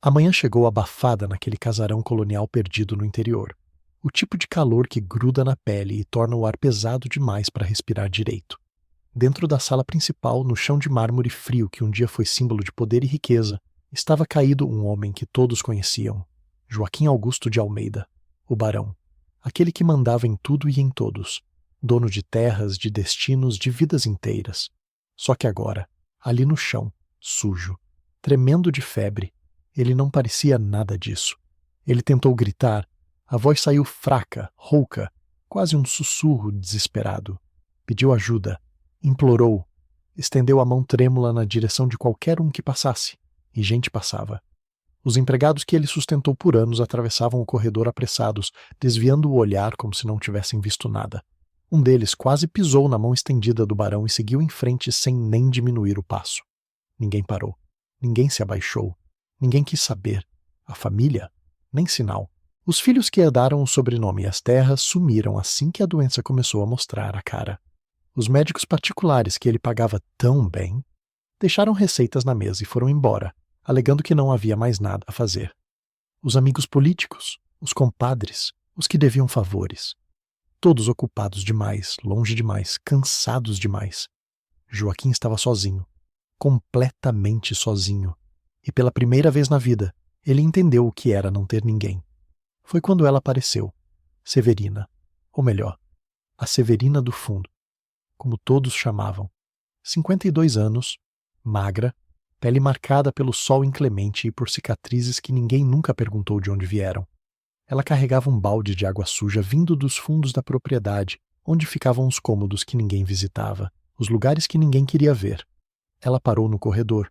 A manhã chegou abafada naquele casarão colonial perdido no interior. O tipo de calor que gruda na pele e torna o ar pesado demais para respirar direito. Dentro da sala principal, no chão de mármore frio que um dia foi símbolo de poder e riqueza, estava caído um homem que todos conheciam, Joaquim Augusto de Almeida, o barão, aquele que mandava em tudo e em todos, dono de terras, de destinos, de vidas inteiras. Só que agora, ali no chão, sujo, tremendo de febre, ele não parecia nada disso. Ele tentou gritar, a voz saiu fraca, rouca, quase um sussurro desesperado. Pediu ajuda, implorou, estendeu a mão trêmula na direção de qualquer um que passasse, e gente passava. Os empregados que ele sustentou por anos atravessavam o corredor apressados, desviando o olhar como se não tivessem visto nada. Um deles quase pisou na mão estendida do barão e seguiu em frente sem nem diminuir o passo. Ninguém parou. Ninguém se abaixou. Ninguém quis saber. A família? Nem sinal. Os filhos que herdaram o sobrenome e as terras sumiram assim que a doença começou a mostrar a cara. Os médicos particulares que ele pagava tão bem deixaram receitas na mesa e foram embora, alegando que não havia mais nada a fazer. Os amigos políticos, os compadres, os que deviam favores. Todos ocupados demais, longe demais, cansados demais. Joaquim estava sozinho, completamente sozinho. E pela primeira vez na vida, ele entendeu o que era não ter ninguém. Foi quando ela apareceu, Severina, ou melhor, a Severina do fundo, como todos chamavam. 52 anos, magra, pele marcada pelo sol inclemente e por cicatrizes que ninguém nunca perguntou de onde vieram. Ela carregava um balde de água suja vindo dos fundos da propriedade, onde ficavam os cômodos que ninguém visitava, os lugares que ninguém queria ver. Ela parou no corredor,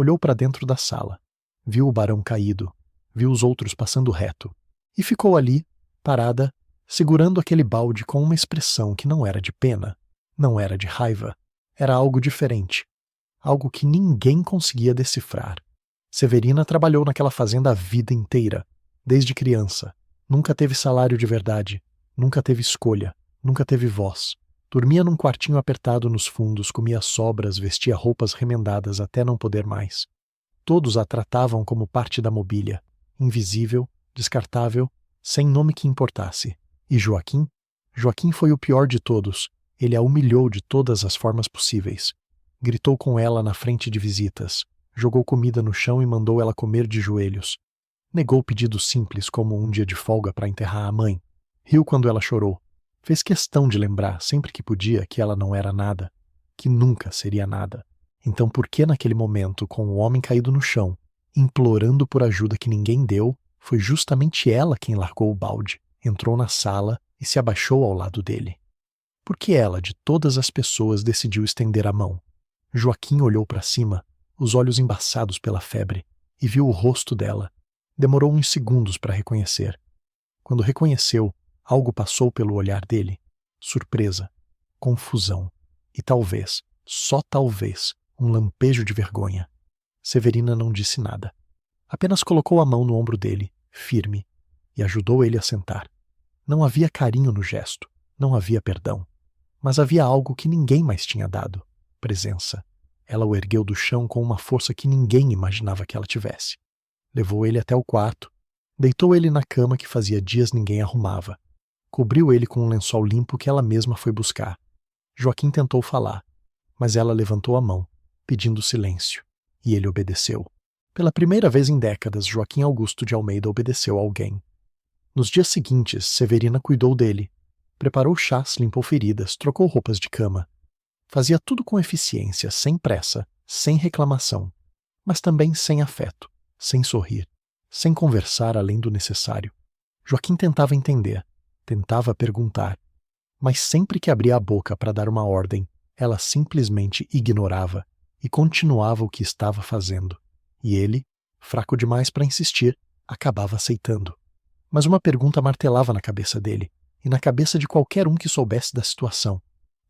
olhou para dentro da sala, viu o barão caído, viu os outros passando reto, e ficou ali, parada, segurando aquele balde com uma expressão que não era de pena, não era de raiva, era algo diferente, algo que ninguém conseguia decifrar. Severina trabalhou naquela fazenda a vida inteira, desde criança. Nunca teve salário de verdade, nunca teve escolha, nunca teve voz. Dormia num quartinho apertado nos fundos, comia sobras, vestia roupas remendadas até não poder mais. Todos a tratavam como parte da mobília, invisível, descartável, sem nome que importasse. E Joaquim? Joaquim foi o pior de todos. Ele a humilhou de todas as formas possíveis. Gritou com ela na frente de visitas, jogou comida no chão e mandou ela comer de joelhos. Negou pedidos simples como um dia de folga para enterrar a mãe. Riu quando ela chorou. Fez questão de lembrar, sempre que podia, que ela não era nada, que nunca seria nada. Então por que naquele momento, com o homem caído no chão, implorando por ajuda que ninguém deu, foi justamente ela quem largou o balde, entrou na sala e se abaixou ao lado dele? Por que ela, de todas as pessoas, decidiu estender a mão? Joaquim olhou para cima, os olhos embaçados pela febre, e viu o rosto dela. Demorou uns segundos para reconhecer. Quando reconheceu, algo passou pelo olhar dele. Surpresa, confusão e talvez, só talvez, um lampejo de vergonha. Severina não disse nada. Apenas colocou a mão no ombro dele, firme, e ajudou ele a sentar. Não havia carinho no gesto, não havia perdão. Mas havia algo que ninguém mais tinha dado. Presença. Ela o ergueu do chão com uma força que ninguém imaginava que ela tivesse. Levou ele até o quarto, deitou ele na cama que fazia dias ninguém arrumava. Cobriu ele com um lençol limpo que ela mesma foi buscar. Joaquim tentou falar, mas ela levantou a mão, pedindo silêncio, e ele obedeceu. Pela primeira vez em décadas, Joaquim Augusto de Almeida obedeceu a alguém. Nos dias seguintes, Severina cuidou dele. Preparou chás, limpou feridas, trocou roupas de cama. Fazia tudo com eficiência, sem pressa, sem reclamação, mas também sem afeto, sem sorrir, sem conversar além do necessário. Joaquim tentava entender, tentava perguntar, mas sempre que abria a boca para dar uma ordem, ela simplesmente ignorava e continuava o que estava fazendo. E ele, fraco demais para insistir, acabava aceitando. Mas uma pergunta martelava na cabeça dele, e na cabeça de qualquer um que soubesse da situação.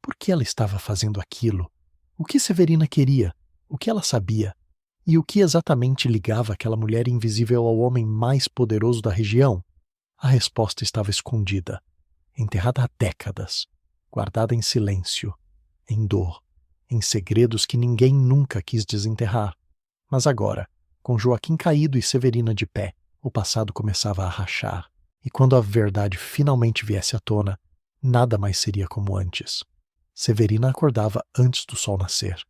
Por que ela estava fazendo aquilo? O que Severina queria? O que ela sabia? E o que exatamente ligava aquela mulher invisível ao homem mais poderoso da região? A resposta estava escondida, enterrada há décadas, guardada em silêncio, em dor, em segredos que ninguém nunca quis desenterrar. Mas agora, Com Joaquim caído e Severina de pé, o passado começava a rachar, e quando a verdade finalmente viesse à tona, nada mais seria como antes. Severina acordava antes do sol nascer.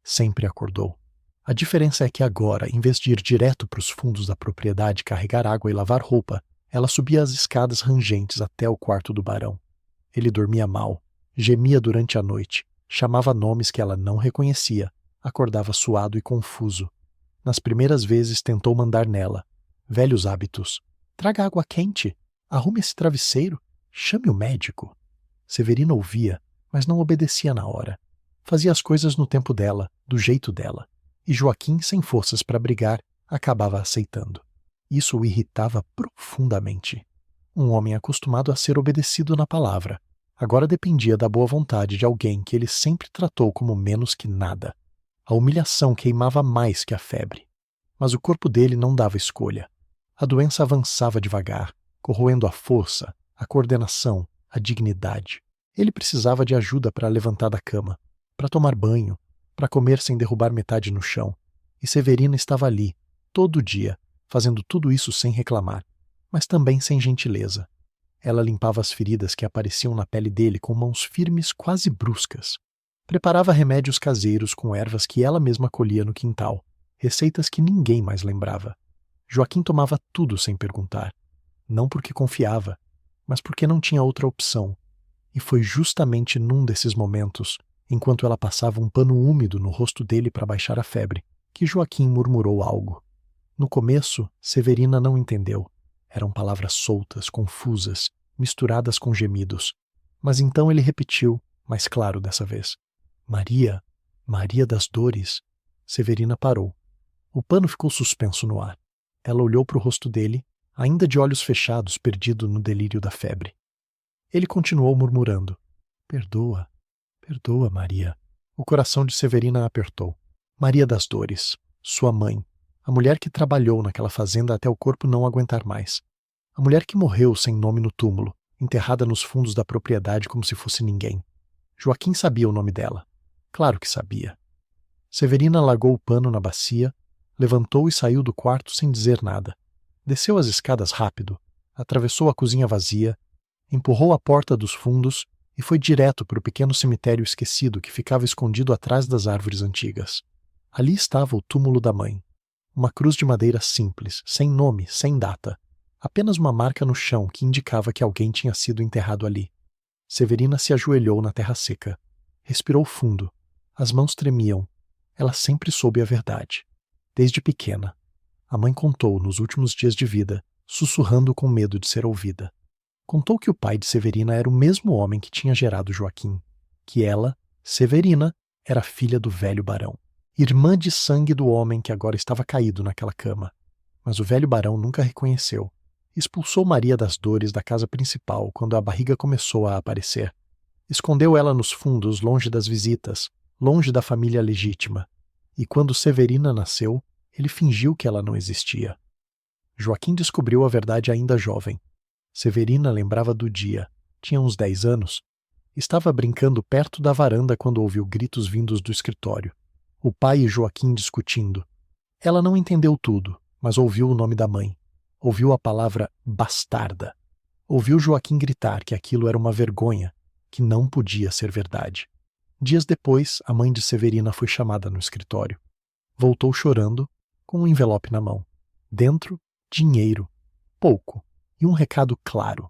Sempre acordou. A diferença é que agora, em vez de ir direto para os fundos da propriedade carregar água e lavar roupa, ela subia as escadas rangentes até o quarto do barão. Ele dormia mal, gemia durante a noite, chamava nomes que ela não reconhecia, acordava suado e confuso. Nas primeiras vezes tentou mandar nela. Velhos hábitos. Traga água quente. Arrume esse travesseiro. Chame o médico. Severina ouvia, mas não obedecia na hora. Fazia as coisas no tempo dela, do jeito dela. E Joaquim, sem forças para brigar, acabava aceitando. Isso o irritava profundamente. Um homem acostumado a ser obedecido na palavra, agora dependia da boa vontade de alguém que ele sempre tratou como menos que nada. A humilhação queimava mais que a febre. Mas o corpo dele não dava escolha. A doença avançava devagar, corroendo a força, a coordenação, a dignidade. Ele precisava de ajuda para levantar da cama, para tomar banho, para comer sem derrubar metade no chão. E Severina estava ali, todo dia, fazendo tudo isso sem reclamar, mas também sem gentileza. Ela limpava as feridas que apareciam na pele dele com mãos firmes, quase bruscas. Preparava remédios caseiros com ervas que ela mesma colhia no quintal, receitas que ninguém mais lembrava. Joaquim tomava tudo sem perguntar. Não porque confiava, mas porque não tinha outra opção. E foi justamente num desses momentos, enquanto ela passava um pano úmido no rosto dele para baixar a febre, que Joaquim murmurou algo. No começo, Severina não entendeu. Eram palavras soltas, confusas, misturadas com gemidos. Mas então ele repetiu, mais claro dessa vez. Maria, Maria das Dores. Severina parou. O pano ficou suspenso no ar. Ela olhou para o rosto dele, ainda de olhos fechados, perdido no delírio da febre. Ele continuou murmurando. Perdoa, perdoa, Maria. O coração de Severina apertou. Maria das Dores, sua mãe, a mulher que trabalhou naquela fazenda até o corpo não aguentar mais. A mulher que morreu sem nome no túmulo, enterrada nos fundos da propriedade como se fosse ninguém. Joaquim sabia o nome dela. Claro que sabia. Severina largou o pano na bacia, levantou e saiu do quarto sem dizer nada. Desceu as escadas rápido, atravessou a cozinha vazia, empurrou a porta dos fundos e foi direto para o pequeno cemitério esquecido que ficava escondido atrás das árvores antigas. Ali estava o túmulo da mãe. Uma cruz de madeira simples, sem nome, sem data. Apenas uma marca no chão que indicava que alguém tinha sido enterrado ali. Severina se ajoelhou na terra seca. Respirou fundo. As mãos tremiam. Ela sempre soube a verdade. Desde pequena. A mãe contou nos últimos dias de vida, sussurrando com medo de ser ouvida. Contou que o pai de Severina era o mesmo homem que tinha gerado Joaquim. Que ela, Severina, era filha do velho barão. Irmã de sangue do homem que agora estava caído naquela cama. Mas o velho barão nunca a reconheceu. Expulsou Maria das Dores da casa principal quando a barriga começou a aparecer. Escondeu ela nos fundos, longe das visitas, longe da família legítima. E quando Severina nasceu, ele fingiu que ela não existia. Joaquim descobriu a verdade ainda jovem. Severina lembrava do dia. Tinha uns 10 anos. Estava brincando perto da varanda quando ouviu gritos vindos do escritório. O pai e Joaquim discutindo. Ela não entendeu tudo, mas ouviu o nome da mãe. Ouviu a palavra bastarda. Ouviu Joaquim gritar que aquilo era uma vergonha, que não podia ser verdade. Dias depois, a mãe de Severina foi chamada no escritório. Voltou chorando, com um envelope na mão. Dentro, dinheiro. Pouco. E um recado claro.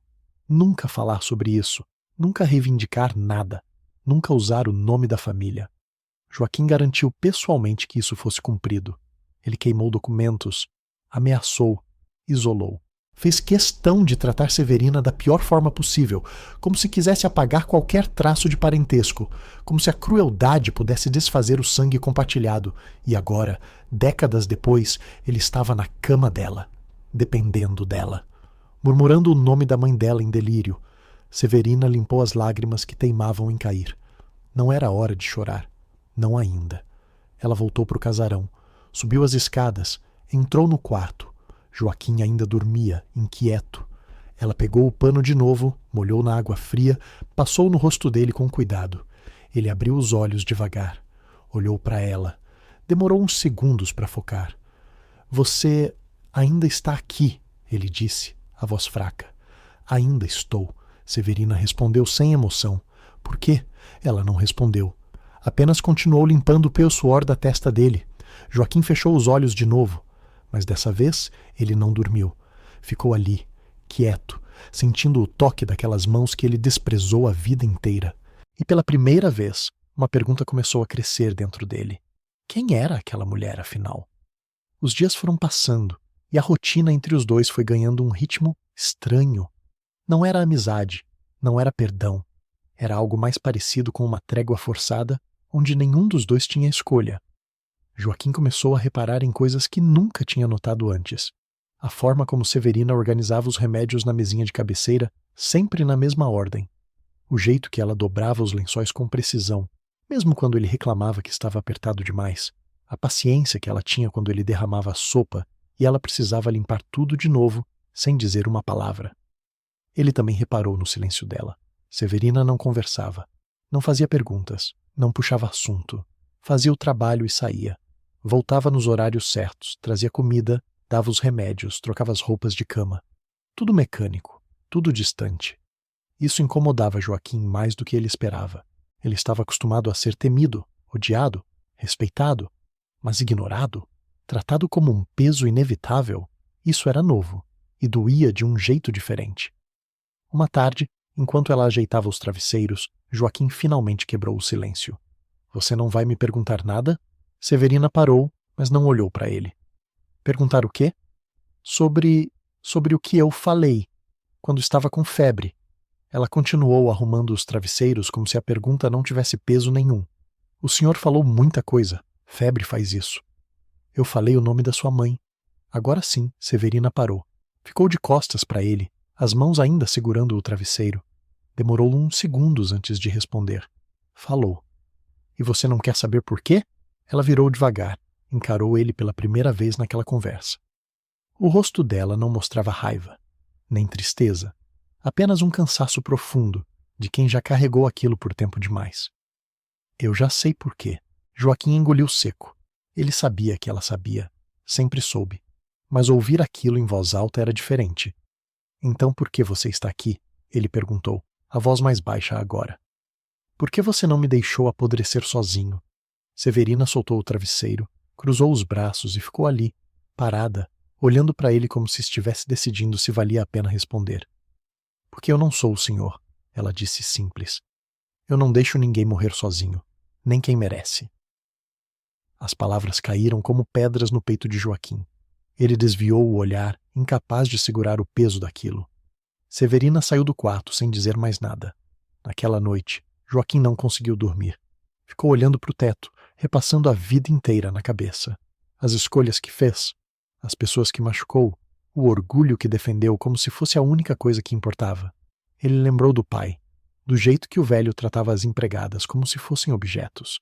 Nunca falar sobre isso. Nunca reivindicar nada. Nunca usar o nome da família. Joaquim garantiu pessoalmente que isso fosse cumprido. Ele queimou documentos, ameaçou, isolou. Fez questão de tratar Severina da pior forma possível, como se quisesse apagar qualquer traço de parentesco, como se a crueldade pudesse desfazer o sangue compartilhado. E agora, décadas depois, ele estava na cama dela, dependendo dela. Murmurando o nome da mãe dela em delírio, Severina limpou as lágrimas que teimavam em cair. Não era hora de chorar. Não ainda. Ela voltou para o casarão, subiu as escadas, entrou no quarto. Joaquim ainda dormia, inquieto. Ela pegou o pano de novo, molhou na água fria, passou no rosto dele com cuidado. Ele abriu os olhos devagar. Olhou para ela. Demorou uns segundos para focar. Você ainda está aqui, ele disse, a voz fraca. Ainda estou, Severina respondeu sem emoção. Por quê? Ela não respondeu. Apenas continuou limpando o suor da testa dele. Joaquim fechou os olhos de novo, mas dessa vez ele não dormiu. Ficou ali, quieto, sentindo o toque daquelas mãos que ele desprezou a vida inteira. E pela primeira vez, uma pergunta começou a crescer dentro dele. Quem era aquela mulher, afinal? Os dias foram passando, e a rotina entre os dois foi ganhando um ritmo estranho. Não era amizade, não era perdão. Era algo mais parecido com uma trégua forçada, onde nenhum dos dois tinha escolha. Joaquim começou a reparar em coisas que nunca tinha notado antes. A forma como Severina organizava os remédios na mesinha de cabeceira, sempre na mesma ordem. O jeito que ela dobrava os lençóis com precisão, mesmo quando ele reclamava que estava apertado demais. A paciência que ela tinha quando ele derramava a sopa e ela precisava limpar tudo de novo, sem dizer uma palavra. Ele também reparou no silêncio dela. Severina não conversava, não fazia perguntas, não puxava assunto. Fazia o trabalho e saía. Voltava nos horários certos, trazia comida, dava os remédios, trocava as roupas de cama. Tudo mecânico, tudo distante. Isso incomodava Joaquim mais do que ele esperava. Ele estava acostumado a ser temido, odiado, respeitado, mas ignorado, tratado como um peso inevitável. Isso era novo e doía de um jeito diferente. Uma tarde, enquanto ela ajeitava os travesseiros, Joaquim finalmente quebrou o silêncio. Você não vai me perguntar nada? Severina parou, mas não olhou para ele. Perguntar o quê? Sobre o que eu falei, quando estava com febre. Ela continuou arrumando os travesseiros como se a pergunta não tivesse peso nenhum. O senhor falou muita coisa. Febre faz isso. Eu falei o nome da sua mãe. Agora sim, Severina parou. Ficou de costas para ele, as mãos ainda segurando o travesseiro. Demorou uns segundos antes de responder. Falou. E você não quer saber por quê? Ela virou devagar, encarou ele pela primeira vez naquela conversa. O rosto dela não mostrava raiva, nem tristeza, apenas um cansaço profundo, de quem já carregou aquilo por tempo demais. Eu já sei por quê. Joaquim engoliu seco. Ele sabia que ela sabia, sempre soube, mas ouvir aquilo em voz alta era diferente. Então por que você está aqui? Ele perguntou, a voz mais baixa agora. Por que você não me deixou apodrecer sozinho? Severina soltou o travesseiro, cruzou os braços e ficou ali, parada, olhando para ele como se estivesse decidindo se valia a pena responder. Porque eu não sou o senhor, ela disse simples. Eu não deixo ninguém morrer sozinho, nem quem merece. As palavras caíram como pedras no peito de Joaquim. Ele desviou o olhar, incapaz de segurar o peso daquilo. Severina saiu do quarto sem dizer mais nada. Naquela noite, Joaquim não conseguiu dormir. Ficou olhando para o teto, repassando a vida inteira na cabeça. As escolhas que fez, as pessoas que machucou, o orgulho que defendeu como se fosse a única coisa que importava. Ele lembrou do pai, do jeito que o velho tratava as empregadas como se fossem objetos.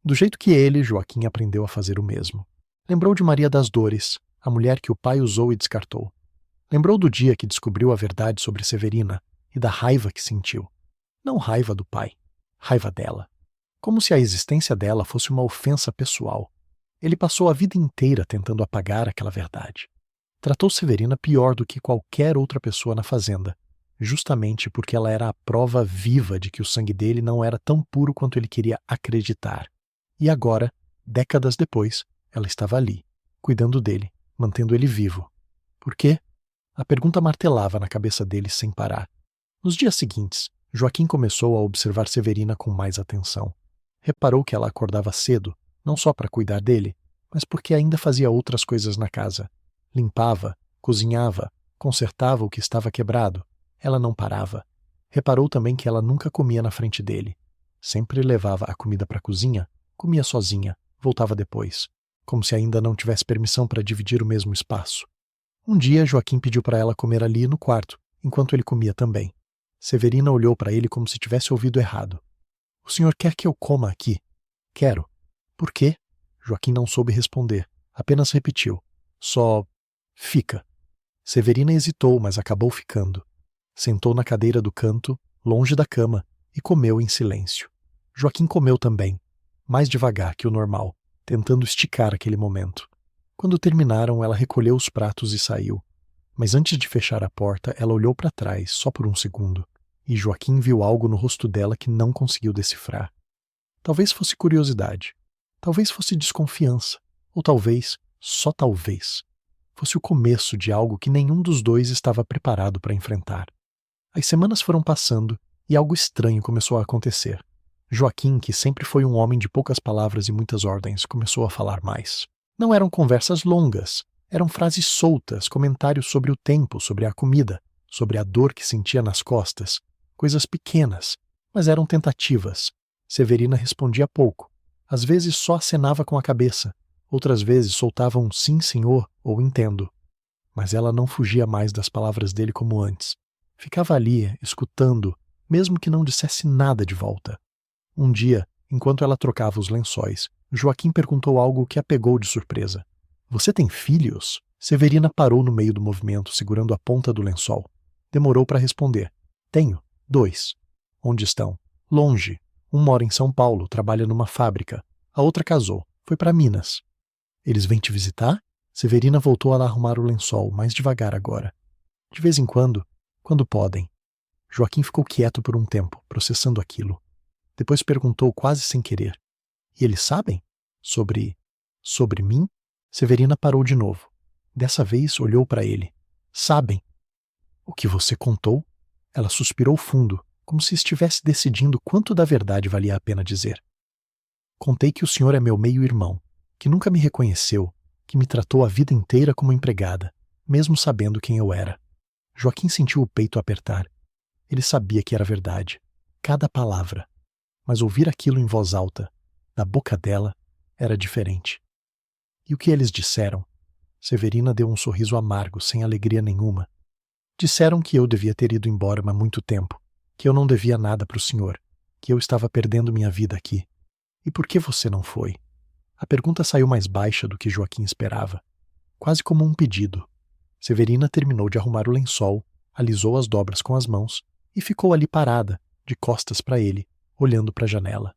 Do jeito que ele, Joaquim, aprendeu a fazer o mesmo. Lembrou de Maria das Dores, a mulher que o pai usou e descartou. Lembrou do dia que descobriu a verdade sobre Severina e da raiva que sentiu. Não raiva do pai, raiva dela. Como se a existência dela fosse uma ofensa pessoal. Ele passou a vida inteira tentando apagar aquela verdade. Tratou Severina pior do que qualquer outra pessoa na fazenda, justamente porque ela era a prova viva de que o sangue dele não era tão puro quanto ele queria acreditar. E agora, décadas depois, ela estava ali, cuidando dele, mantendo ele vivo. Por quê? A pergunta martelava na cabeça dele sem parar. Nos dias seguintes, Joaquim começou a observar Severina com mais atenção. Reparou que ela acordava cedo, não só para cuidar dele, mas porque ainda fazia outras coisas na casa. Limpava, cozinhava, consertava o que estava quebrado. Ela não parava. Reparou também que ela nunca comia na frente dele. Sempre levava a comida para a cozinha, comia sozinha, voltava depois, como se ainda não tivesse permissão para dividir o mesmo espaço. Um dia, Joaquim pediu para ela comer ali no quarto, enquanto ele comia também. Severina olhou para ele como se tivesse ouvido errado. O senhor quer que eu coma aqui? Quero. Por quê? Joaquim não soube responder, apenas repetiu. Só fica. Severina hesitou, mas acabou ficando. Sentou na cadeira do canto, longe da cama, e comeu em silêncio. Joaquim comeu também, mais devagar que o normal, tentando esticar aquele momento. Quando terminaram, ela recolheu os pratos e saiu. Mas antes de fechar a porta, ela olhou para trás, só por um segundo, e Joaquim viu algo no rosto dela que não conseguiu decifrar. Talvez fosse curiosidade, talvez fosse desconfiança, ou talvez, só talvez, fosse o começo de algo que nenhum dos dois estava preparado para enfrentar. As semanas foram passando e algo estranho começou a acontecer. Joaquim, que sempre foi um homem de poucas palavras e muitas ordens, começou a falar mais. Não eram conversas longas, eram frases soltas, comentários sobre o tempo, sobre a comida, sobre a dor que sentia nas costas, coisas pequenas, mas eram tentativas. Severina respondia pouco. Às vezes só acenava com a cabeça, outras vezes soltava um sim, senhor, ou entendo. Mas ela não fugia mais das palavras dele como antes. Ficava ali, escutando, mesmo que não dissesse nada de volta. Um dia, enquanto ela trocava os lençóis, Joaquim perguntou algo que a pegou de surpresa. Você tem filhos? Severina parou no meio do movimento, segurando a ponta do lençol. Demorou para responder. Tenho. 2. Onde estão? Longe. Um mora em São Paulo, trabalha numa fábrica. A outra casou. Foi para Minas. Eles vêm te visitar? Severina voltou a arrumar o lençol, mais devagar agora. De vez em quando podem. Joaquim ficou quieto por um tempo, processando aquilo. Depois perguntou quase sem querer. E eles sabem? Sobre mim? Severina parou de novo. Dessa vez olhou para ele. Sabem. O que você contou? Ela suspirou fundo, como se estivesse decidindo quanto da verdade valia a pena dizer. Contei que o senhor é meu meio-irmão, que nunca me reconheceu, que me tratou a vida inteira como empregada, mesmo sabendo quem eu era. Joaquim sentiu o peito apertar. Ele sabia que era verdade, cada palavra. Mas ouvir aquilo em voz alta, da boca dela, era diferente. E o que eles disseram? Severina deu um sorriso amargo, sem alegria nenhuma. Disseram que eu devia ter ido embora há muito tempo, que eu não devia nada para o senhor, que eu estava perdendo minha vida aqui. E por que você não foi? A pergunta saiu mais baixa do que Joaquim esperava, quase como um pedido. Severina terminou de arrumar o lençol, alisou as dobras com as mãos e ficou ali parada, de costas para ele, olhando para a janela.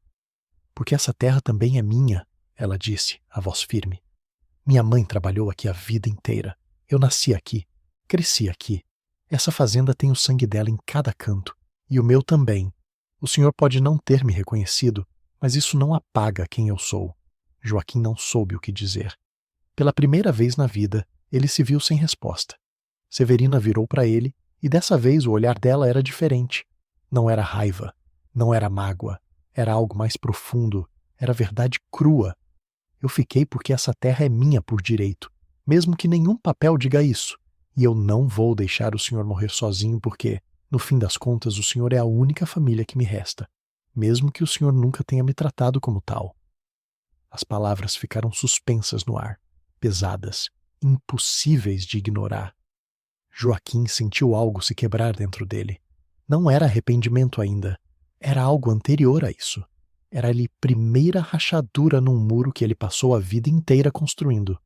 Porque essa terra também é minha, ela disse, a voz firme. Minha mãe trabalhou aqui a vida inteira. Eu nasci aqui, cresci aqui. Essa fazenda tem o sangue dela em cada canto, e o meu também. O senhor pode não ter me reconhecido, mas isso não apaga quem eu sou. Joaquim não soube o que dizer. Pela primeira vez na vida, ele se viu sem resposta. Severina virou para ele, e dessa vez o olhar dela era diferente. Não era raiva, não era mágoa, era algo mais profundo, era verdade crua. Eu fiquei porque essa terra é minha por direito, mesmo que nenhum papel diga isso. E eu não vou deixar o senhor morrer sozinho porque, no fim das contas, o senhor é a única família que me resta, mesmo que o senhor nunca tenha me tratado como tal. As palavras ficaram suspensas no ar, pesadas, impossíveis de ignorar. Joaquim sentiu algo se quebrar dentro dele. Não era arrependimento ainda, era algo anterior a isso. Era a primeira rachadura num muro que ele passou a vida inteira construindo.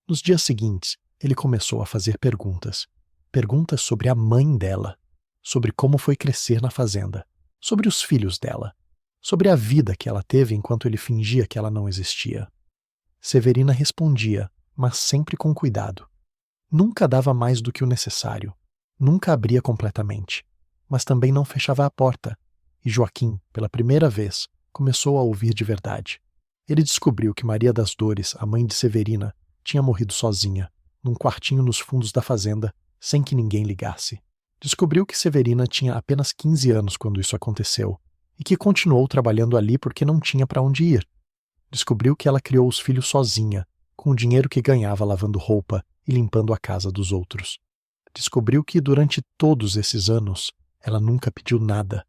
Nos dias seguintes, ele começou a fazer perguntas. Perguntas sobre a mãe dela, sobre como foi crescer na fazenda, sobre os filhos dela, sobre a vida que ela teve enquanto ele fingia que ela não existia. Severina respondia, mas sempre com cuidado. Nunca dava mais do que o necessário. Nunca abria completamente. Mas também não fechava a porta. E Joaquim, pela primeira vez, começou a ouvir de verdade. Ele descobriu que Maria das Dores, a mãe de Severina, tinha morrido sozinha, num quartinho nos fundos da fazenda, sem que ninguém ligasse. Descobriu que Severina tinha apenas 15 anos quando isso aconteceu, e que continuou trabalhando ali porque não tinha para onde ir. Descobriu que ela criou os filhos sozinha, com o dinheiro que ganhava lavando roupa e limpando a casa dos outros. Descobriu que durante todos esses anos, ela nunca pediu nada.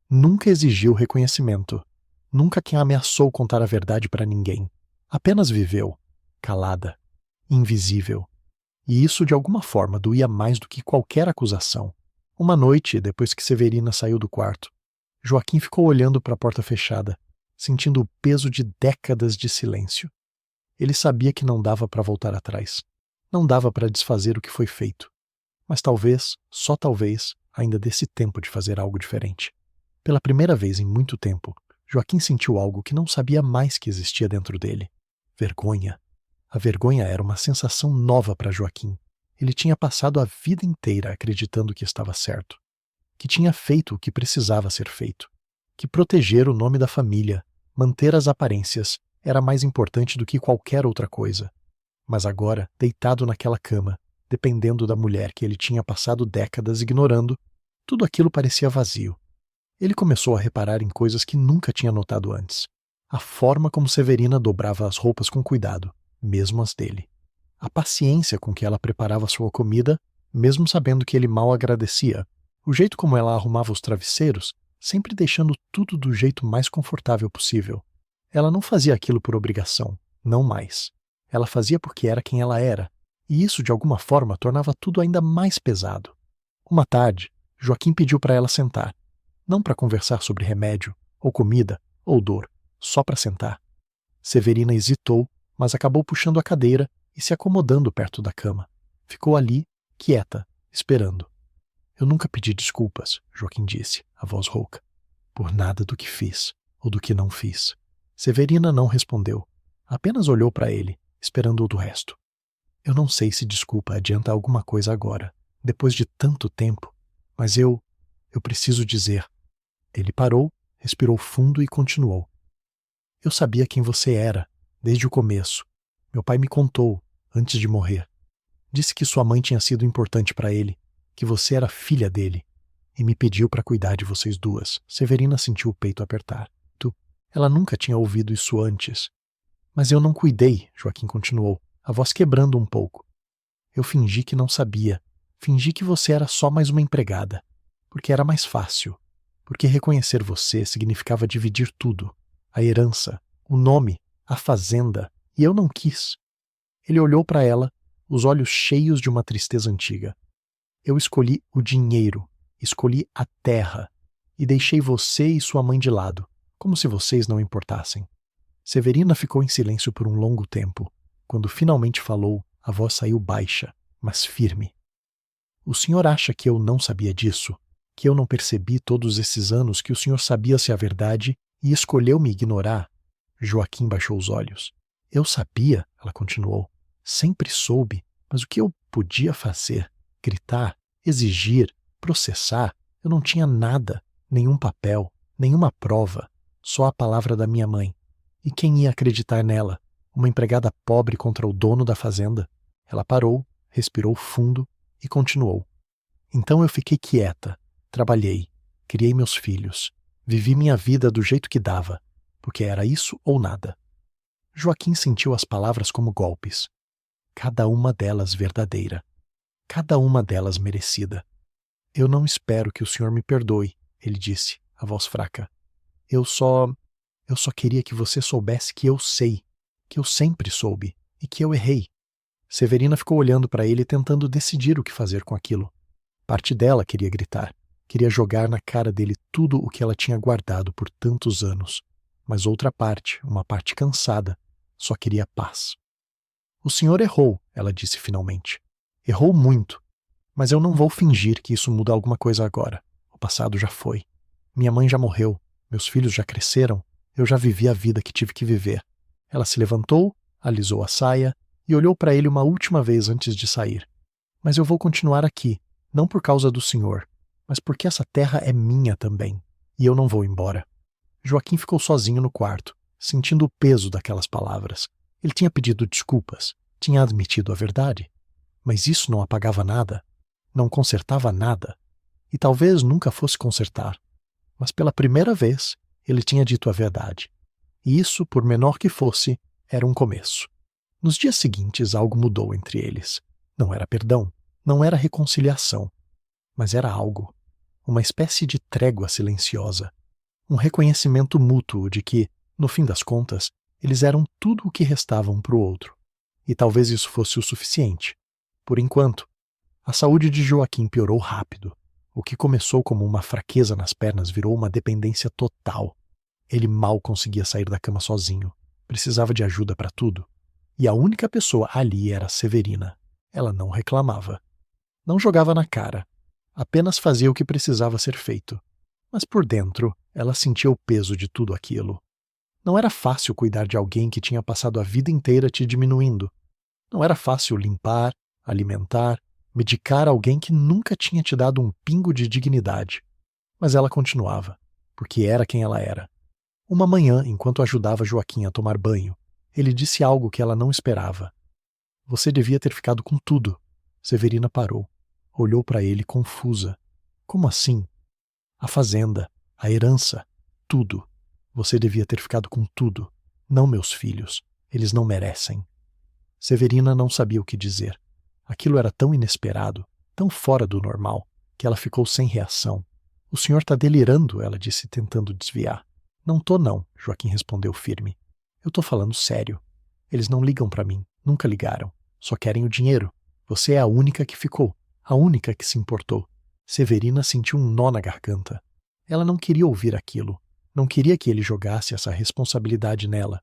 Nunca exigiu reconhecimento. Nunca quem ameaçou contar a verdade para ninguém. Apenas viveu, calada, invisível. E isso de alguma forma doía mais do que qualquer acusação. Uma noite, depois que Severina saiu do quarto, Joaquim ficou olhando para a porta fechada, sentindo o peso de décadas de silêncio. Ele sabia que não dava para voltar atrás. Não dava para desfazer o que foi feito. Mas talvez, só talvez, ainda desse tempo de fazer algo diferente. Pela primeira vez em muito tempo, Joaquim sentiu algo que não sabia mais que existia dentro dele. Vergonha. A vergonha era uma sensação nova para Joaquim. Ele tinha passado a vida inteira acreditando que estava certo, que tinha feito o que precisava ser feito, que proteger o nome da família, manter as aparências, era mais importante do que qualquer outra coisa. Mas agora, deitado naquela cama, dependendo da mulher que ele tinha passado décadas ignorando, tudo aquilo parecia vazio. Ele começou a reparar em coisas que nunca tinha notado antes. A forma como Severina dobrava as roupas com cuidado, mesmo as dele. A paciência com que ela preparava sua comida, mesmo sabendo que ele mal agradecia. O jeito como ela arrumava os travesseiros, sempre deixando tudo do jeito mais confortável possível. Ela não fazia aquilo por obrigação, não mais. Ela fazia porque era quem ela era, e isso de alguma forma tornava tudo ainda mais pesado. Uma tarde, Joaquim pediu para ela sentar, não para conversar sobre remédio, ou comida, ou dor, só para sentar. Severina hesitou, mas acabou puxando a cadeira e se acomodando perto da cama. Ficou ali, quieta, esperando. Eu nunca pedi desculpas, Joaquim disse, a voz rouca, por nada do que fiz, ou do que não fiz. Severina não respondeu, apenas olhou para ele, esperando o do resto. Eu não sei se desculpa adianta alguma coisa agora, depois de tanto tempo, mas eu preciso dizer. Ele parou, respirou fundo e continuou. Eu sabia quem você era, desde o começo. Meu pai me contou, antes de morrer. Disse que sua mãe tinha sido importante para ele, que você era filha dele, e me pediu para cuidar de vocês duas. Severina sentiu o peito apertar. Ela nunca tinha ouvido isso antes. Mas eu não cuidei, Joaquim continuou, a voz quebrando um pouco. Eu fingi que não sabia. Fingi que você era só mais uma empregada. Porque era mais fácil. Porque reconhecer você significava dividir tudo. A herança, o nome, a fazenda. E eu não quis. Ele olhou para ela, os olhos cheios de uma tristeza antiga. Eu escolhi o dinheiro, escolhi a terra. E deixei você e sua mãe de lado, como se vocês não importassem. Severina ficou em silêncio por um longo tempo. Quando finalmente falou, a voz saiu baixa, mas firme. O senhor acha que eu não sabia disso? Que eu não percebi todos esses anos que o senhor sabia-se a verdade e escolheu me ignorar? Joaquim baixou os olhos. Eu sabia, ela continuou. Sempre soube, mas o que eu podia fazer? Gritar, exigir, processar? Eu não tinha nada, nenhum papel, nenhuma prova, só a palavra da minha mãe. E quem ia acreditar nela? Uma empregada pobre contra o dono da fazenda? Ela parou, respirou fundo e continuou. Então eu fiquei quieta, trabalhei, criei meus filhos, vivi minha vida do jeito que dava, porque era isso ou nada. Joaquim sentiu as palavras como golpes. Cada uma delas verdadeira. Cada uma delas merecida. Eu não espero que o senhor me perdoe, ele disse, a voz fraca. Eu só queria que você soubesse que eu sei, que eu sempre soube, e que eu errei. Severina ficou olhando para ele tentando decidir o que fazer com aquilo. Parte dela queria gritar, queria jogar na cara dele tudo o que ela tinha guardado por tantos anos. Mas outra parte, uma parte cansada, só queria paz. O senhor errou, ela disse finalmente. Errou muito. Mas eu não vou fingir que isso muda alguma coisa agora. O passado já foi. Minha mãe já morreu. Meus filhos já cresceram. Eu já vivi a vida que tive que viver. Ela se levantou, alisou a saia e olhou para ele uma última vez antes de sair. Mas eu vou continuar aqui, não por causa do senhor, mas porque essa terra é minha também, e eu não vou embora. Joaquim ficou sozinho no quarto, sentindo o peso daquelas palavras. Ele tinha pedido desculpas, tinha admitido a verdade. Mas isso não apagava nada, não consertava nada, e talvez nunca fosse consertar. Mas pela primeira vez, ele tinha dito a verdade. E isso, por menor que fosse, era um começo. Nos dias seguintes, algo mudou entre eles. Não era perdão, não era reconciliação, mas era algo. Uma espécie de trégua silenciosa. Um reconhecimento mútuo de que, no fim das contas, eles eram tudo o que restava um para o outro. E talvez isso fosse o suficiente. Por enquanto, a saúde de Joaquim piorou rápido. O que começou como uma fraqueza nas pernas virou uma dependência total. Ele mal conseguia sair da cama sozinho. Precisava de ajuda para tudo. E a única pessoa ali era Severina. Ela não reclamava. Não jogava na cara. Apenas fazia o que precisava ser feito. Mas por dentro, ela sentia o peso de tudo aquilo. Não era fácil cuidar de alguém que tinha passado a vida inteira te diminuindo, Não era fácil limpar, alimentar, medicar alguém que nunca tinha te dado um pingo de dignidade. Mas ela continuava, porque era quem ela era. Uma manhã, enquanto ajudava Joaquim a tomar banho, ele disse algo que ela não esperava. Você devia ter ficado com tudo. Severina parou. Olhou para ele confusa. Como assim? A fazenda, a herança, tudo. Você devia ter ficado com tudo. Não meus filhos. Eles não merecem. Severina não sabia o que dizer. Aquilo era tão inesperado, tão fora do normal, que ela ficou sem reação. O senhor está delirando, ela disse, tentando desviar. Não tô não, Joaquim respondeu firme. Eu tô falando sério. Eles não ligam para mim, nunca ligaram. Só querem o dinheiro. Você é a única que ficou, a única que se importou. Severina sentiu um nó na garganta. Ela não queria ouvir aquilo. Não queria que ele jogasse essa responsabilidade nela.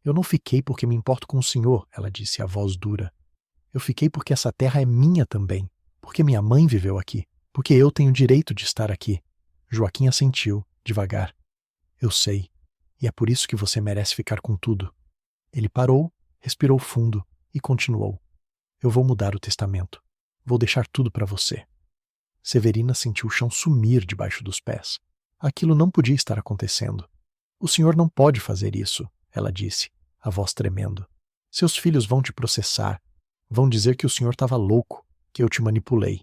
Eu não fiquei porque me importo com o senhor, ela disse, a voz dura. Eu fiquei porque essa terra é minha também, porque minha mãe viveu aqui, porque eu tenho direito de estar aqui. Joaquim assentiu, devagar. Eu sei, e é por isso que você merece ficar com tudo. Ele parou, respirou fundo e continuou. Eu vou mudar o testamento. Vou deixar tudo para você. Severina sentiu o chão sumir debaixo dos pés. Aquilo não podia estar acontecendo. O senhor não pode fazer isso, ela disse, a voz tremendo. Seus filhos vão te processar. Vão dizer que o senhor estava louco, que eu te manipulei.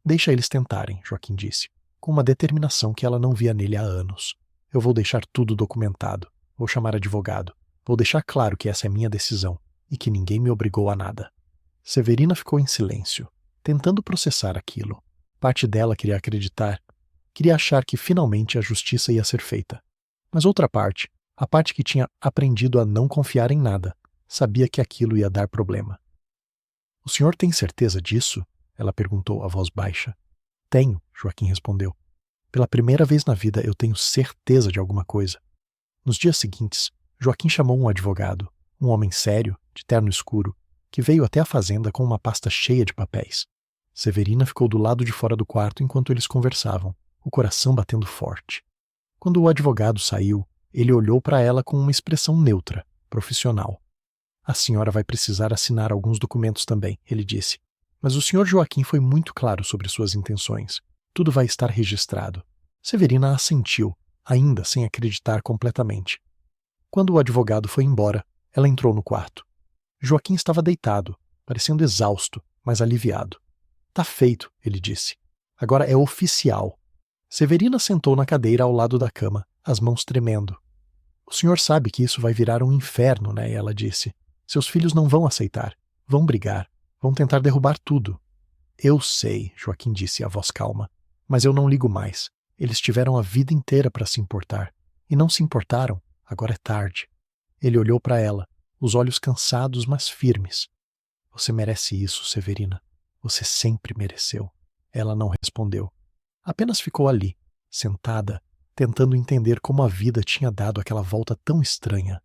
Deixa eles tentarem, Joaquim disse, com uma determinação que ela não via nele há anos. Eu vou deixar tudo documentado. Vou chamar advogado. Vou deixar claro que essa é minha decisão e que ninguém me obrigou a nada. Severina ficou em silêncio, tentando processar aquilo. Parte dela queria acreditar. Queria achar que finalmente a justiça ia ser feita. Mas outra parte, a parte que tinha aprendido a não confiar em nada, sabia que aquilo ia dar problema. O senhor tem certeza disso? Ela perguntou a voz baixa. Tenho, Joaquim respondeu. Pela primeira vez na vida eu tenho certeza de alguma coisa. Nos dias seguintes, Joaquim chamou um advogado, um homem sério, de terno escuro, que veio até a fazenda com uma pasta cheia de papéis. Severina ficou do lado de fora do quarto enquanto eles conversavam, o coração batendo forte. Quando o advogado saiu, ele olhou para ela com uma expressão neutra, profissional. A senhora vai precisar assinar alguns documentos também, ele disse. Mas o senhor Joaquim foi muito claro sobre suas intenções. Tudo vai estar registrado. Severina assentiu, ainda sem acreditar completamente. Quando o advogado foi embora, ela entrou no quarto. Joaquim estava deitado, parecendo exausto, mas aliviado. Tá feito, ele disse. Agora é oficial. Severina sentou na cadeira ao lado da cama, as mãos tremendo. O senhor sabe que isso vai virar um inferno, né? Ela disse. Seus filhos não vão aceitar. Vão brigar. Vão tentar derrubar tudo. Eu sei, Joaquim disse, a voz calma. Mas eu não ligo mais. Eles tiveram a vida inteira para se importar. E não se importaram. Agora é tarde. Ele olhou para ela, os olhos cansados, mas firmes. Você merece isso, Severina. Você sempre mereceu. Ela não respondeu. Apenas ficou ali, sentada, tentando entender como a vida tinha dado aquela volta tão estranha.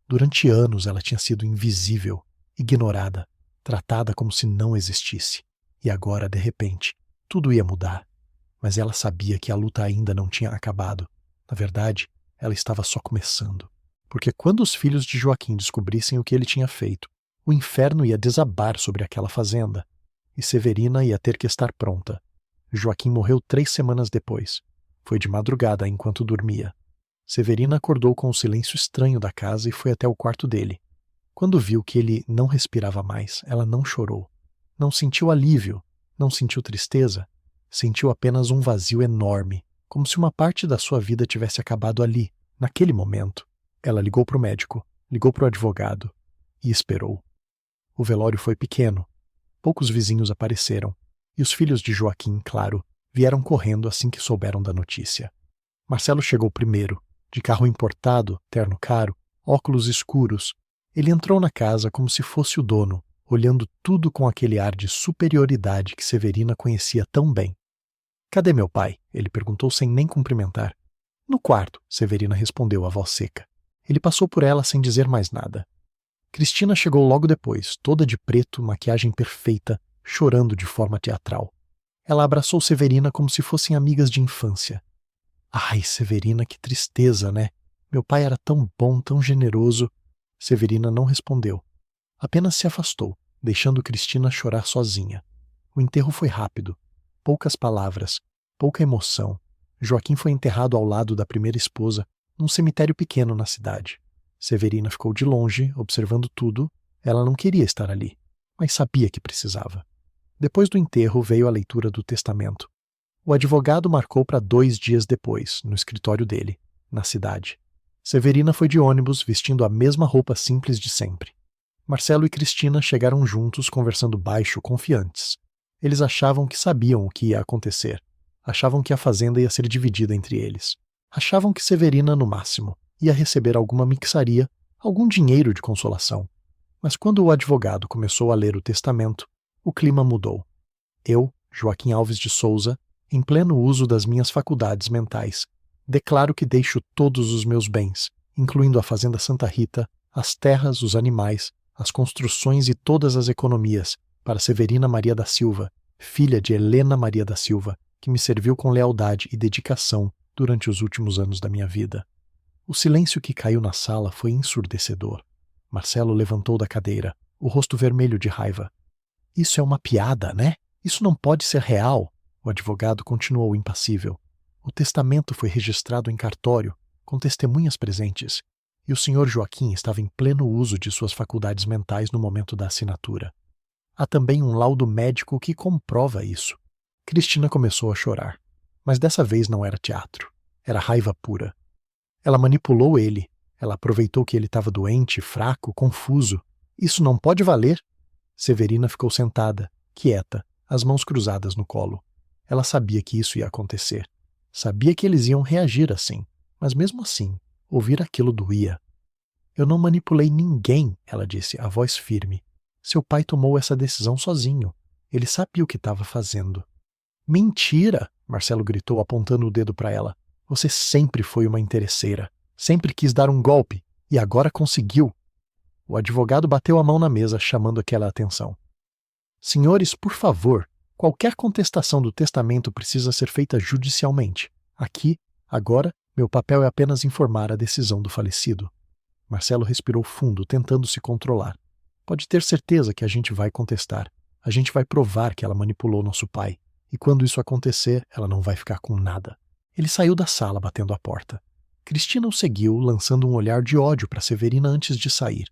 Durante anos ela tinha sido invisível, ignorada, tratada como se não existisse. E agora, de repente, tudo ia mudar. Mas ela sabia que a luta ainda não tinha acabado. Na verdade, ela estava só começando. Porque quando os filhos de Joaquim descobrissem o que ele tinha feito, o inferno ia desabar sobre aquela fazenda. E Severina ia ter que estar pronta. Joaquim morreu 3 semanas depois. Foi de madrugada enquanto dormia. Severina acordou com o silêncio estranho da casa e foi até o quarto dele. Quando viu que ele não respirava mais, ela não chorou. Não sentiu alívio, não sentiu tristeza. Sentiu apenas um vazio enorme, como se uma parte da sua vida tivesse acabado ali, naquele momento. Ela ligou para o médico, ligou para o advogado e esperou. O velório foi pequeno. Poucos vizinhos apareceram. E os filhos de Joaquim, claro, vieram correndo assim que souberam da notícia. Marcelo chegou primeiro, de carro importado, terno caro, óculos escuros. Ele entrou na casa como se fosse o dono, olhando tudo com aquele ar de superioridade que Severina conhecia tão bem. Cadê meu pai? Ele perguntou sem nem cumprimentar. No quarto, Severina respondeu a voz seca. Ele passou por ela sem dizer mais nada. Cristina chegou logo depois, toda de preto, maquiagem perfeita, chorando de forma teatral. Ela abraçou Severina como se fossem amigas de infância. Ai, Severina, que tristeza, né? Meu pai era tão bom, tão generoso. Severina não respondeu. Apenas se afastou, deixando Cristina chorar sozinha. O enterro foi rápido. Poucas palavras, pouca emoção. Joaquim foi enterrado ao lado da primeira esposa, num cemitério pequeno na cidade. Severina ficou de longe, observando tudo. Ela não queria estar ali, mas sabia que precisava. Depois do enterro veio a leitura do testamento. O advogado marcou para 2 dias depois, no escritório dele, na cidade. Severina foi de ônibus, vestindo a mesma roupa simples de sempre. Marcelo e Cristina chegaram juntos, conversando baixo, confiantes. Eles achavam que sabiam o que ia acontecer. Achavam que a fazenda ia ser dividida entre eles. Achavam que Severina, no máximo, ia receber alguma mixaria, algum dinheiro de consolação. Mas quando o advogado começou a ler o testamento, o clima mudou. Eu, Joaquim Alves de Souza, em pleno uso das minhas faculdades mentais, declaro que deixo todos os meus bens, incluindo a Fazenda Santa Rita, as terras, os animais, as construções e todas as economias, para Severina Maria da Silva, filha de Helena Maria da Silva, que me serviu com lealdade e dedicação durante os últimos anos da minha vida. O silêncio que caiu na sala foi ensurdecedor. Marcelo levantou da cadeira, o rosto vermelho de raiva. Isso é uma piada, né? Isso não pode ser real. O advogado continuou impassível. O testamento foi registrado em cartório, com testemunhas presentes, e o senhor Joaquim estava em pleno uso de suas faculdades mentais no momento da assinatura. Há também um laudo médico que comprova isso. Cristina começou a chorar, mas dessa vez não era teatro, era raiva pura. Ela manipulou ele, ela aproveitou que ele estava doente, fraco, confuso. Isso não pode valer. Severina ficou sentada, quieta, as mãos cruzadas no colo. Ela sabia que isso ia acontecer. Sabia que eles iam reagir assim, mas mesmo assim, ouvir aquilo doía. Eu não manipulei ninguém, ela disse, a voz firme. Seu pai tomou essa decisão sozinho. Ele sabia o que estava fazendo. Mentira! Marcelo gritou, apontando o dedo para ela. Você sempre foi uma interesseira. Sempre quis dar um golpe, e agora conseguiu. O advogado bateu a mão na mesa, chamando aquela atenção. Senhores, por favor, qualquer contestação do testamento precisa ser feita judicialmente. Aqui, agora, meu papel é apenas informar a decisão do falecido. Marcelo respirou fundo, tentando se controlar. Pode ter certeza que a gente vai contestar. A gente vai provar que ela manipulou nosso pai. E quando isso acontecer, ela não vai ficar com nada. Ele saiu da sala, batendo a porta. Cristina o seguiu, lançando um olhar de ódio para Severina antes de sair.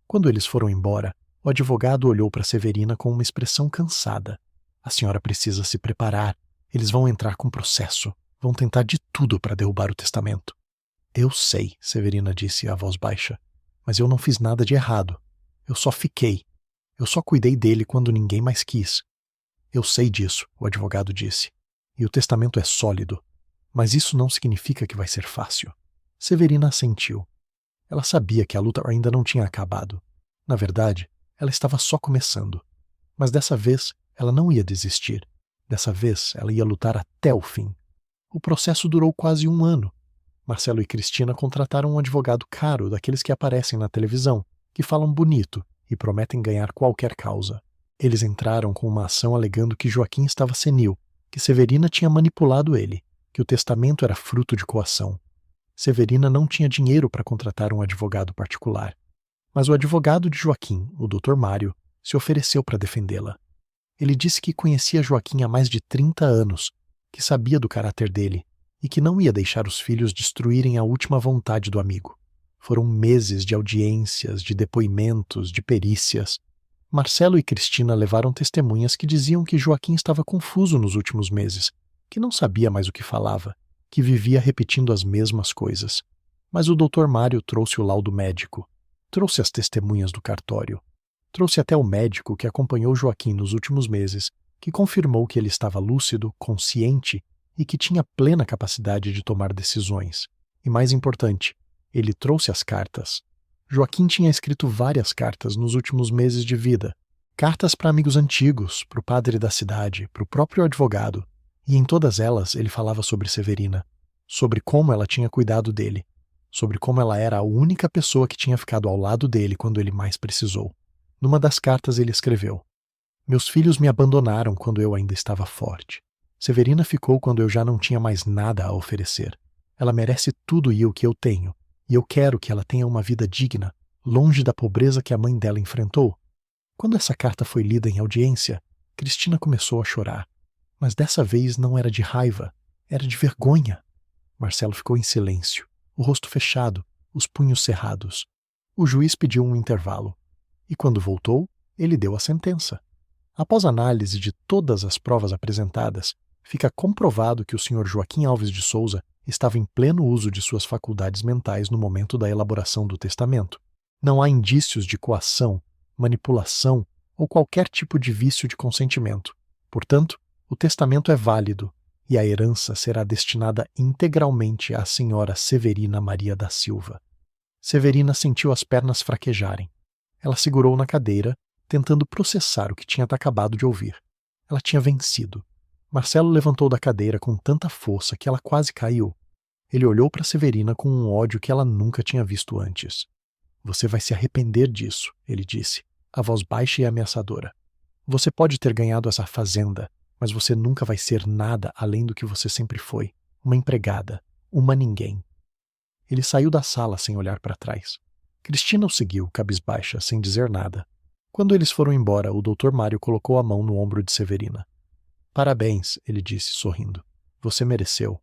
Quando eles foram embora, o advogado olhou para Severina com uma expressão cansada. A senhora precisa se preparar. Eles vão entrar com processo. Vão tentar de tudo para derrubar o testamento. Eu sei, Severina disse, a voz baixa. Mas eu não fiz nada de errado. Eu só fiquei. Eu só cuidei dele quando ninguém mais quis. Eu sei disso, o advogado disse. E o testamento é sólido. Mas isso não significa que vai ser fácil. Severina assentiu. Ela sabia que a luta ainda não tinha acabado. Na verdade, ela estava só começando. Mas dessa vez, ela não ia desistir. Dessa vez, ela ia lutar até o fim. O processo durou quase 1 ano. Marcelo e Cristina contrataram um advogado caro, daqueles que aparecem na televisão, que falam bonito e prometem ganhar qualquer causa. Eles entraram com uma ação alegando que Joaquim estava senil, que Severina tinha manipulado ele, que o testamento era fruto de coação. Severina não tinha dinheiro para contratar um advogado particular. Mas o advogado de Joaquim, o Dr. Mário, se ofereceu para defendê-la. Ele disse que conhecia Joaquim há mais de 30 anos, que sabia do caráter dele e que não ia deixar os filhos destruírem a última vontade do amigo. Foram meses de audiências, de depoimentos, de perícias. Marcelo e Cristina levaram testemunhas que diziam que Joaquim estava confuso nos últimos meses, que não sabia mais o que falava, que vivia repetindo as mesmas coisas. Mas o Dr. Mário trouxe o laudo médico, trouxe as testemunhas do cartório, trouxe até o médico que acompanhou Joaquim nos últimos meses, que confirmou que ele estava lúcido, consciente e que tinha plena capacidade de tomar decisões. E mais importante, ele trouxe as cartas. Joaquim tinha escrito várias cartas nos últimos meses de vida. Cartas para amigos antigos, para o padre da cidade, para o próprio advogado. E em todas elas ele falava sobre Severina, sobre como ela tinha cuidado dele, sobre como ela era a única pessoa que tinha ficado ao lado dele quando ele mais precisou. Numa das cartas ele escreveu: Meus filhos me abandonaram quando eu ainda estava forte. Severina ficou quando eu já não tinha mais nada a oferecer. Ela merece tudo e o que eu tenho, e eu quero que ela tenha uma vida digna, longe da pobreza que a mãe dela enfrentou. Quando essa carta foi lida em audiência, Cristina começou a chorar. Mas dessa vez não era de raiva, era de vergonha. Marcelo ficou em silêncio, o rosto fechado, os punhos cerrados. O juiz pediu um intervalo. E quando voltou, ele deu a sentença. Após análise de todas as provas apresentadas, fica comprovado que o Sr. Joaquim Alves de Souza estava em pleno uso de suas faculdades mentais no momento da elaboração do testamento. Não há indícios de coação, manipulação ou qualquer tipo de vício de consentimento. Portanto, o testamento é válido e a herança será destinada integralmente à senhora Severina Maria da Silva. Severina sentiu as pernas fraquejarem. Ela segurou na cadeira, tentando processar o que tinha acabado de ouvir. Ela tinha vencido. Marcelo levantou da cadeira com tanta força que ela quase caiu. Ele olhou para Severina com um ódio que ela nunca tinha visto antes. Você vai se arrepender disso, ele disse, a voz baixa e ameaçadora. Você pode ter ganhado essa fazenda, mas você nunca vai ser nada além do que você sempre foi, uma empregada, uma ninguém. Ele saiu da sala sem olhar para trás. Cristina o seguiu, cabisbaixa, sem dizer nada. Quando eles foram embora, o Dr. Mário colocou a mão no ombro de Severina. Parabéns, ele disse, sorrindo. Você mereceu.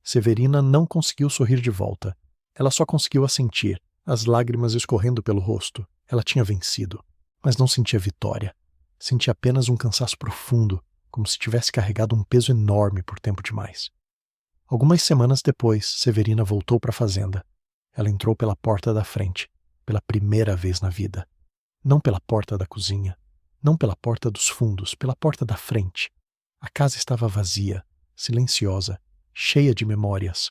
Severina não conseguiu sorrir de volta. Ela só conseguiu assentir, as lágrimas escorrendo pelo rosto. Ela tinha vencido, mas não sentia vitória. Sentia apenas um cansaço profundo, como se tivesse carregado um peso enorme por tempo demais. Algumas semanas depois, Severina voltou para a fazenda. Ela entrou pela porta da frente, pela primeira vez na vida. Não pela porta da cozinha, não pela porta dos fundos, pela porta da frente. A casa estava vazia, silenciosa, cheia de memórias.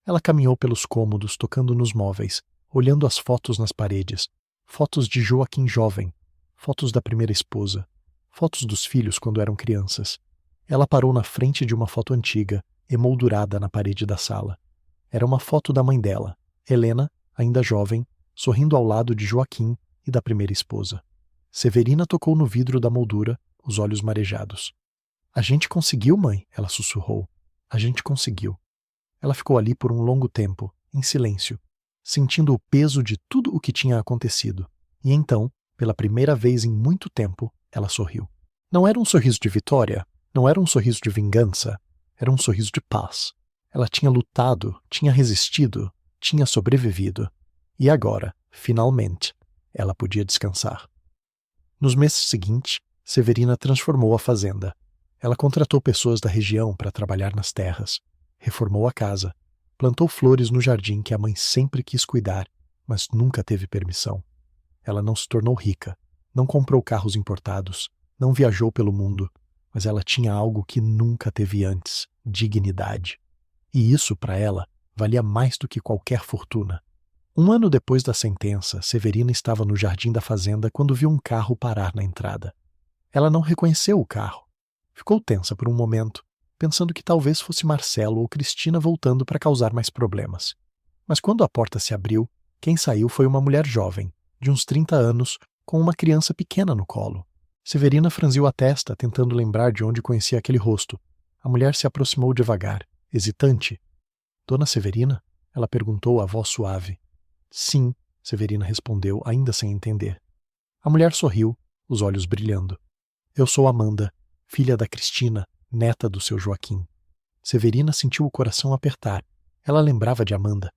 Ela caminhou pelos cômodos, tocando nos móveis, olhando as fotos nas paredes, fotos de Joaquim jovem, fotos da primeira esposa, fotos dos filhos quando eram crianças. Ela parou na frente de uma foto antiga, emoldurada na parede da sala. Era uma foto da mãe dela, Helena, ainda jovem, sorrindo ao lado de Joaquim e da primeira esposa. Severina tocou no vidro da moldura, os olhos marejados. A gente conseguiu, mãe, ela sussurrou. A gente conseguiu. Ela ficou ali por um longo tempo, em silêncio, sentindo o peso de tudo o que tinha acontecido. E então, pela primeira vez em muito tempo, ela sorriu. Não era um sorriso de vitória, não era um sorriso de vingança, era um sorriso de paz. Ela tinha lutado, tinha resistido, tinha sobrevivido. E agora, finalmente, ela podia descansar. Nos meses seguintes, Severina transformou a fazenda. Ela contratou pessoas da região para trabalhar nas terras, reformou a casa, plantou flores no jardim que a mãe sempre quis cuidar, mas nunca teve permissão. Ela não se tornou rica, não comprou carros importados, não viajou pelo mundo, mas ela tinha algo que nunca teve antes, dignidade. E isso, para ela, valia mais do que qualquer fortuna. Um ano depois da sentença, Severina estava no jardim da fazenda quando viu um carro parar na entrada. Ela não reconheceu o carro. Ficou tensa por um momento, pensando que talvez fosse Marcelo ou Cristina voltando para causar mais problemas. Mas quando a porta se abriu, quem saiu foi uma mulher jovem, de uns 30 anos, com uma criança pequena no colo. Severina franziu a testa, tentando lembrar de onde conhecia aquele rosto. A mulher se aproximou devagar, hesitante. Dona Severina? Ela perguntou, a voz suave. Sim, Severina respondeu, ainda sem entender. A mulher sorriu, os olhos brilhando. Eu sou Amanda, filha da Cristina, neta do seu Joaquim. Severina sentiu o coração apertar. Ela lembrava de Amanda.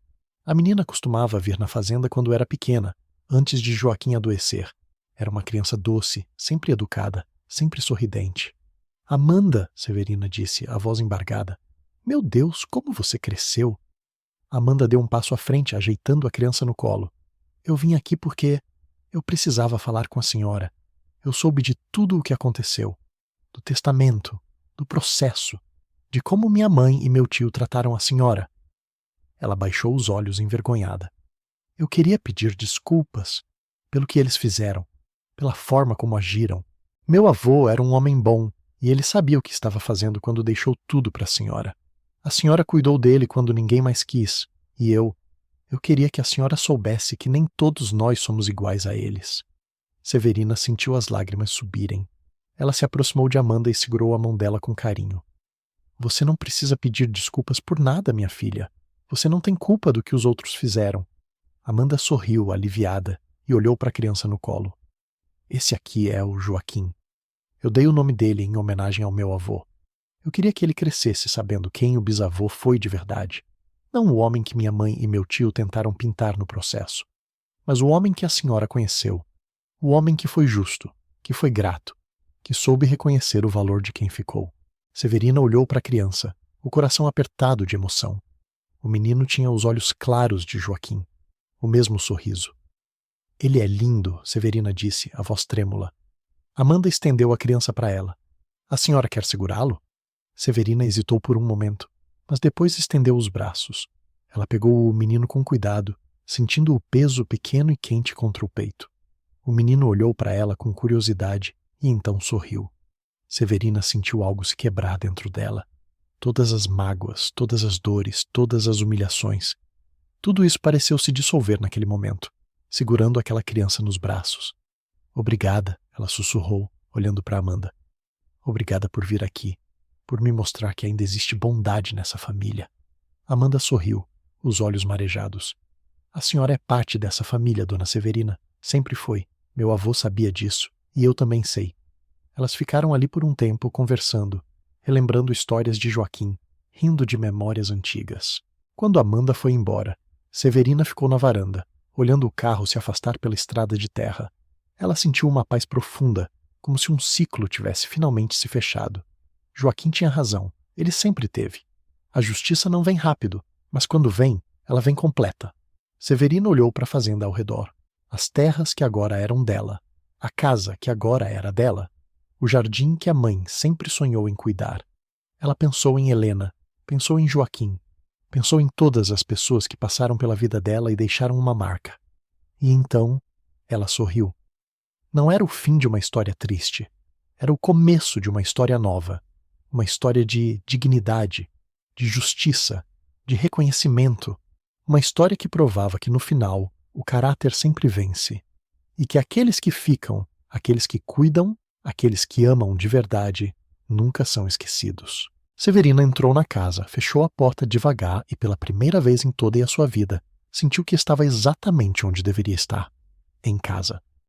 A menina costumava vir na fazenda quando era pequena, antes de Joaquim adoecer. Era uma criança doce, sempre educada, sempre sorridente. Amanda, Severina disse, a voz embargada. Meu Deus, como você cresceu! Amanda deu um passo à frente, ajeitando a criança no colo. Eu vim aqui porque eu precisava falar com a senhora. Eu soube de tudo o que aconteceu. Do testamento, do processo, de como minha mãe e meu tio trataram a senhora. Ela baixou os olhos envergonhada. Eu queria pedir desculpas pelo que eles fizeram, pela forma como agiram. Meu avô era um homem bom e ele sabia o que estava fazendo quando deixou tudo para a senhora. A senhora cuidou dele quando ninguém mais quis, e eu queria que a senhora soubesse que nem todos nós somos iguais a eles. Severina sentiu as lágrimas subirem. Ela se aproximou de Amanda e segurou a mão dela com carinho. Você não precisa pedir desculpas por nada, minha filha. Você não tem culpa do que os outros fizeram. Amanda sorriu, aliviada, e olhou para a criança no colo. Esse aqui é o Joaquim. Eu dei o nome dele em homenagem ao meu avô. Eu queria que ele crescesse sabendo quem o bisavô foi de verdade. Não o homem que minha mãe e meu tio tentaram pintar no processo, mas o homem que a senhora conheceu. O homem que foi justo, que foi grato, que soube reconhecer o valor de quem ficou. Severina olhou para a criança, o coração apertado de emoção. O menino tinha os olhos claros de Joaquim, o mesmo sorriso. Ele é lindo, Severina disse, a voz trêmula. Amanda estendeu a criança para ela. A senhora quer segurá-lo? Severina hesitou por um momento, mas depois estendeu os braços. Ela pegou o menino com cuidado, sentindo o peso pequeno e quente contra o peito. O menino olhou para ela com curiosidade e então sorriu. Severina sentiu algo se quebrar dentro dela. Todas as mágoas, todas as dores, todas as humilhações. Tudo isso pareceu se dissolver naquele momento, segurando aquela criança nos braços. Obrigada, ela sussurrou, olhando para Amanda. Obrigada por vir aqui, por me mostrar que ainda existe bondade nessa família. Amanda sorriu, os olhos marejados. A senhora é parte dessa família, dona Severina. Sempre foi. Meu avô sabia disso, e eu também sei. Elas ficaram ali por um tempo, conversando, relembrando histórias de Joaquim, rindo de memórias antigas. Quando Amanda foi embora, Severina ficou na varanda, olhando o carro se afastar pela estrada de terra. Ela sentiu uma paz profunda, como se um ciclo tivesse finalmente se fechado. Joaquim tinha razão, ele sempre teve. A justiça não vem rápido, mas quando vem, ela vem completa. Severina olhou para a fazenda ao redor. As terras que agora eram dela, a casa que agora era dela, o jardim que a mãe sempre sonhou em cuidar. Ela pensou em Helena, pensou em Joaquim, pensou em todas as pessoas que passaram pela vida dela e deixaram uma marca. E então, ela sorriu. Não era o fim de uma história triste, era o começo de uma história nova, uma história de dignidade, de justiça, de reconhecimento, uma história que provava que no final o caráter sempre vence, e que aqueles que ficam, aqueles que cuidam, aqueles que amam de verdade, nunca são esquecidos. Severina entrou na casa, fechou a porta devagar e pela primeira vez em toda a sua vida, sentiu que estava exatamente onde deveria estar, em casa.